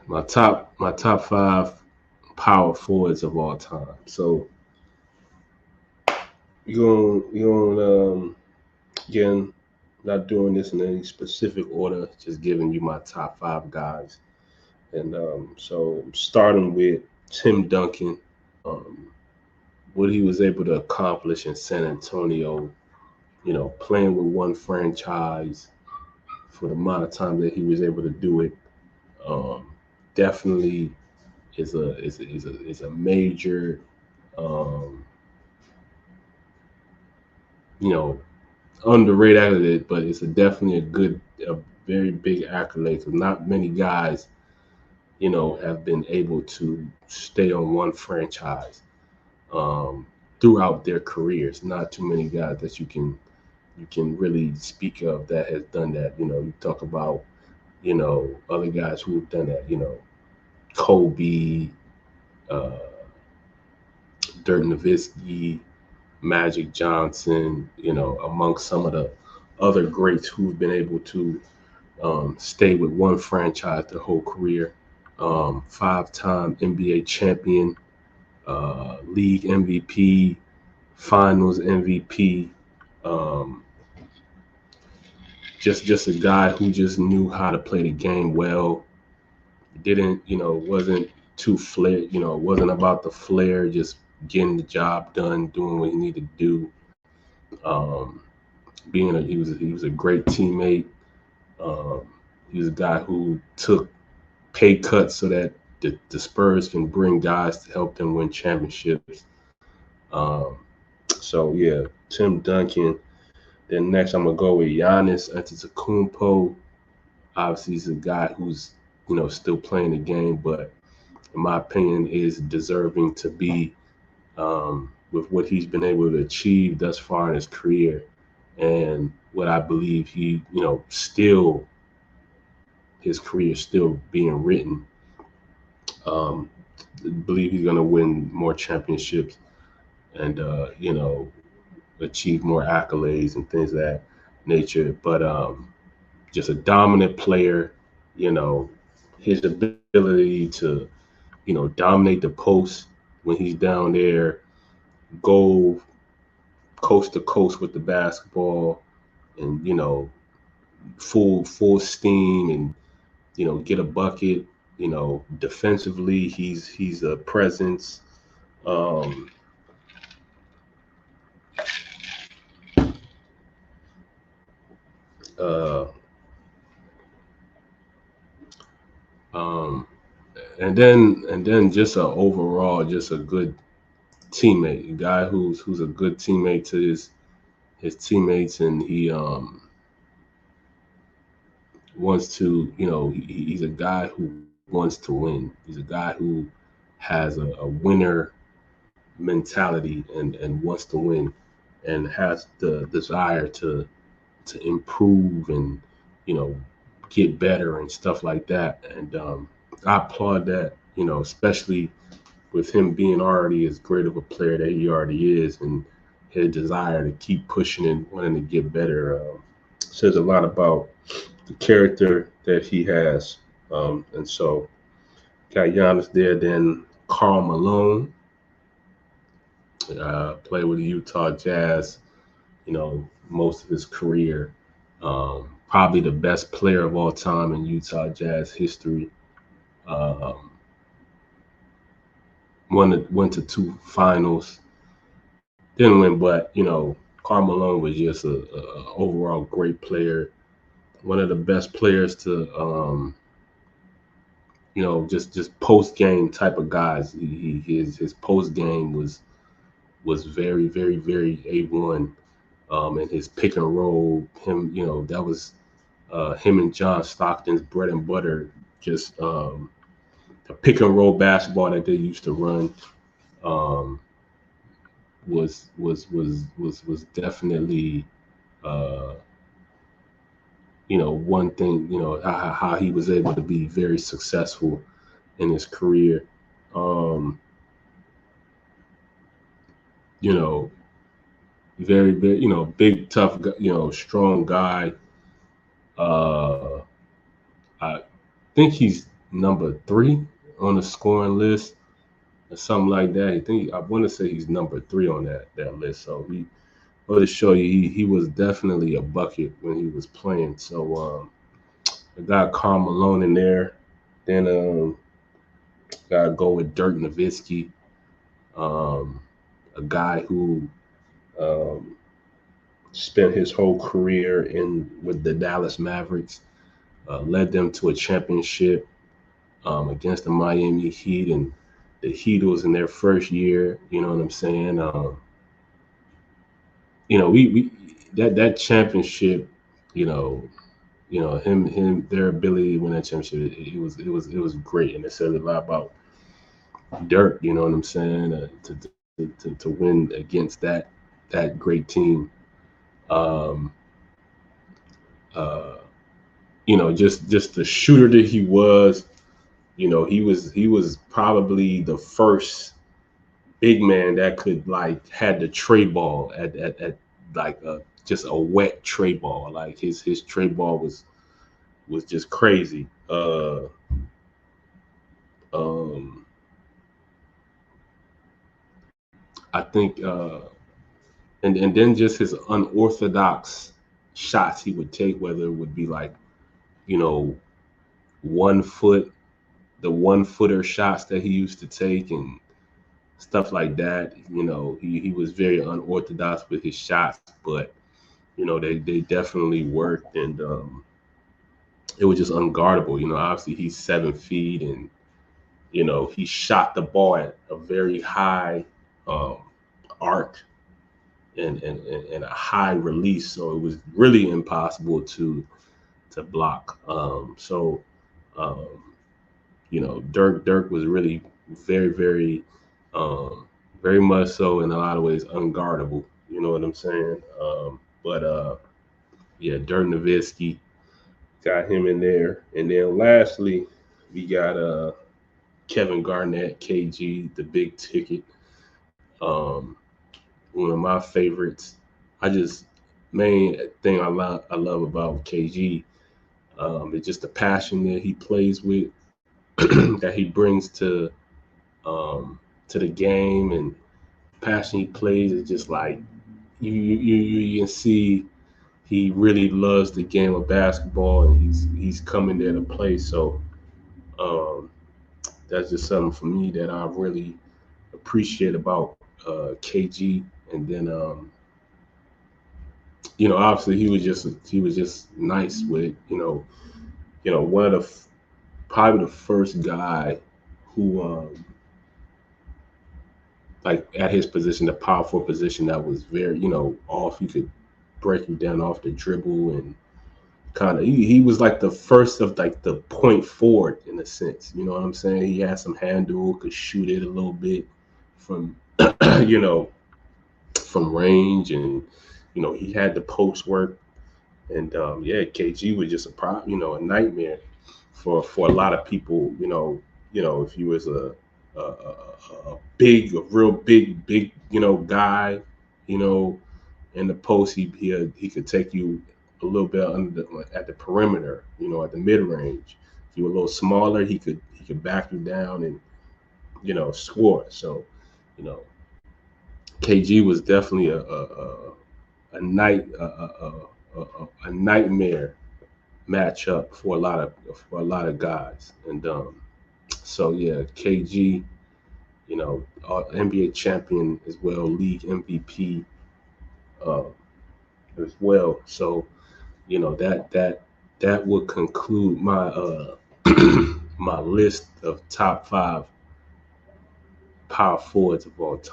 my top five power forwards of all time. So you going again, not doing this in any specific order, just giving you my top five guys. And so starting with Tim Duncan, um, what he was able to accomplish in San Antonio, playing with one franchise for the amount of time that he was able to do it, um, definitely is a major, um, you know, underrated accolade, but it's definitely a very big accolade because not many guys, have been able to stay on one franchise um, throughout their careers. Not too many guys that you can really speak of that has done that. You talk about other guys who have done that. Kobe, uh, Dirk Nowitzki, Magic Johnson. Amongst some of the other greats who've been able to stay with one franchise their whole career. Five-time NBA champion, league MVP, Finals MVP. Um, just a guy who just knew how to play the game well. Didn't wasn't too flair. It wasn't about the flair. Just getting the job done, doing what he needed to do. Um, he was a great teammate. Um, he was a guy who took pay cuts so that the Spurs can bring guys to help them win championships. Um, so yeah, Tim Duncan. Then next I'm gonna go with Giannis Antetokounmpo. Obviously, he's a guy who's still playing the game, but in my opinion, is deserving to be with what he's been able to achieve thus far in his career, and what I believe he still his career is still being written. Um, believe he's gonna win more championships and achieve more accolades and things of that nature. But just a dominant player, you know, his ability to, dominate the post when he's down there, go coast to coast with the basketball, and full steam, and get a bucket. Defensively, he's a presence. Um, uh, um, and then just a overall, just a good teammate, a guy who's a good teammate to his teammates, and he wants to, he's a guy who wants to win. He's a guy who has a winner mentality and wants to win, and has the desire to improve and you know get better and stuff like that. And I applaud that. Especially with him being already as great of a player that he already is, and his desire to keep pushing and wanting to get better. Says a lot about the character that he has. And so got Giannis there. Then Karl Malone played with the Utah Jazz. Most of his career. Probably the best player of all time in Utah Jazz history. Um, went to two finals. Didn't win, but Karl Malone was just a overall great player. One of the best players to just post game type of guys. His post game was very very very A1. And his pick and roll, that was him and John Stockton's bread and butter. Just the pick and roll basketball that they used to run um, was definitely uh, one thing. How he was able to be very successful in his career. Um, you know, very very big tough strong guy. Uh, I think he's number 3 on the scoring list or something like that. I want to say he's number 3 on that list. So he, well, to show you, he was definitely a bucket when he was playing. So I got Karl Malone in there. Then gotta go with Dirk Nowitzki, um, a guy who um, spent his whole career in with the Dallas Mavericks, led them to a championship against the Miami Heat, and the Heat was in their first year. You know what I'm saying? We that championship, you know, their ability to win that championship, it was great, and it says a lot about Dirk. You know what I'm saying? To win against that great team. Um, uh, just the shooter that he was. He was probably the first big man that could like had the tray ball at like just a wet tray ball. Like his tray ball was just crazy. Um, I think, and then just his unorthodox shots he would take, whether it would be like, you know 1 foot, the 1 footer shots that he used to take and stuff like that. He was very unorthodox with his shots, but they definitely worked, and it was just unguardable. Obviously he's 7 feet, and he shot the ball at a very high um, arc and a high release, so it was really impossible to block. So um, Dirk was really very, very, um, very much so in a lot of ways unguardable. You know what I'm saying? But yeah, Dirk Nowitzki, got him in there, and then lastly we got Kevin Garnett, KG, the big ticket. Um, One of my favorites. I just Main thing I love about KG, is just the passion that he plays with, that he brings to the game, and passion he plays is just like you can see he really loves the game of basketball, and he's coming there to play. So um, that's just something for me that I really appreciate about KG. And then obviously he was just nice with one of probably the first guy who like at his position, the power forward position, that was very, off. He could break you down off the dribble, and kind of he was like the first of like the point forward in a sense. You know what I'm saying? He had some handle, could shoot it a little bit from you know from range, and he had the post work, and yeah, KG was just a nightmare for a lot of people. If he was a big, a real big, guy, you know, in the post, he could take you a little bit at the perimeter, at the mid range. If you were a little smaller, he could back you down and score. So, you know, KG was definitely a nightmare matchup for a lot of guys, and so yeah, KG, NBA champion as well, league MVP uh, as well. So that would conclude my my list of top 5 power forwards of all time.